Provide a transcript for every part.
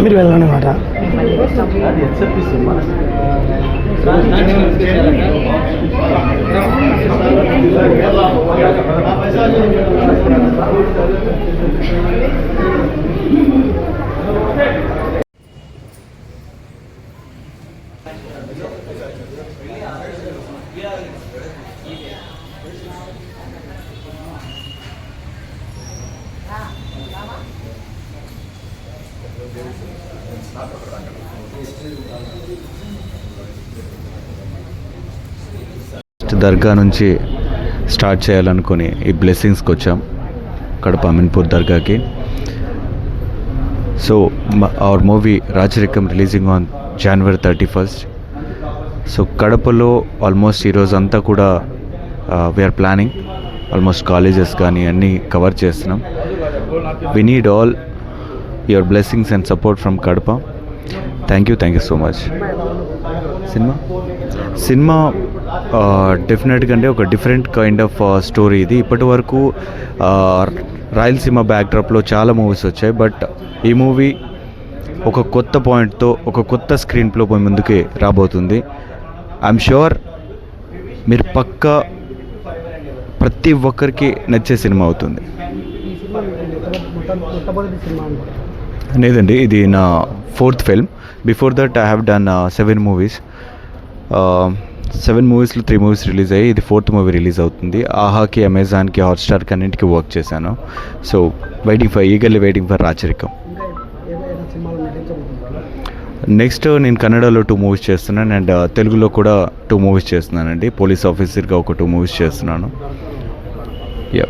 మీరు వెళ్ళనమాట. దర్గా నుంచి స్టార్ట్ చేయాలనుకుని ఈ బ్లెస్సింగ్స్కి వచ్చాం, కడప అమీన్పూర్ దర్గాకి. So our movie Racharikam releasing on January 31st. So కడపలో ఆల్మోస్ట్ ఈరోజు అంతా కూడా వీఆర్ ప్లానింగ్, ఆల్మోస్ట్ కాలేజెస్ కానీ అన్నీ కవర్ చేస్తున్నాం. We need all your blessings and support from Kadapa. Thank you so much. Cinema డెఫినెట్గా అంటే ఒక డిఫరెంట్ కైండ్ ఆఫ్ స్టోరీ ఇది. ఇప్పటి వరకు రాయలసీమ బ్యాక్డ్రాప్లో చాలా మూవీస్ వచ్చాయి, బట్ ఈ మూవీ ఒక కొత్త పాయింట్తో ఒక కొత్త స్క్రీన్ ప్లే ముందుకే రాబోతుంది. ఐఎమ్ ష్యూర్ మీరు పక్కా ప్రతి ఒక్కరికి నచ్చే సినిమా అవుతుంది. లేదండి, ఇది నా 4th film. Before that I have done 7 movies. 7 మూవీస్లో 3 మూవీస్ రిలీజ్ అయ్యి ఇది 4th మూవీ రిలీజ్ అవుతుంది. ఆహాకి, అమెజాన్కి, హాట్స్టార్కి అన్నింటికి వర్క్ చేశాను. So eagerly waiting for Racharikam. Next నేను కన్నడలో 2 మూవీస్ చేస్తున్నాను అండ్ తెలుగులో కూడా 2 మూవీస్ చేస్తున్నానండి. పోలీస్ ఆఫీసర్గా ఒక 2 మూవీస్ చేస్తున్నాను. యా,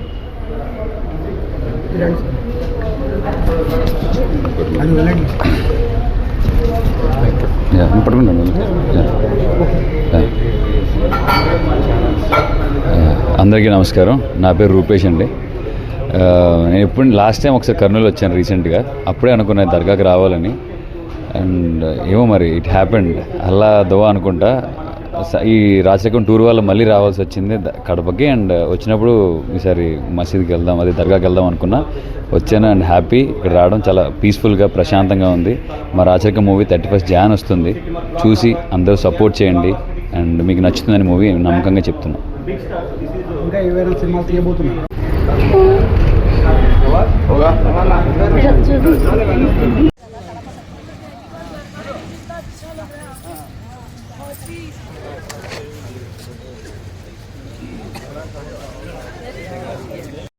అందరికీ నమస్కారం. నా పేరు రూపేష్ అండి. నేను ఎప్పుడు లాస్ట్ టైం ఒకసారి కర్నూలు వచ్చాను రీసెంట్గా. అప్పుడే అనుకున్నాను దర్గాకి రావాలని. అండ్ ఏమో మరి ఇట్ హ్యాపెండ్, అల్లా దువా అనుకుంటా. ఈ రాచరికం టూర్ వల్ల మళ్ళీ రావాల్సి వచ్చింది కడపకి. అండ్ వచ్చినప్పుడు ఈసారి మసీద్కి వెళ్దాం, అదే దర్గాకి వెళ్దాం అనుకున్నా. వచ్చాను అండ్ హ్యాపీ. ఇక్కడ రావడం చాలా పీస్ఫుల్గా, ప్రశాంతంగా ఉంది. మా రాచరికం మూవీ 31st Jan వస్తుంది. చూసి అందరూ సపోర్ట్ చేయండి అండ్ మీకు నచ్చుతుందని మూవీ నమ్మకంగా చెప్తున్నాను. ఇంకా ఏవైనా సినిమాలు తీయబోతున్నారు?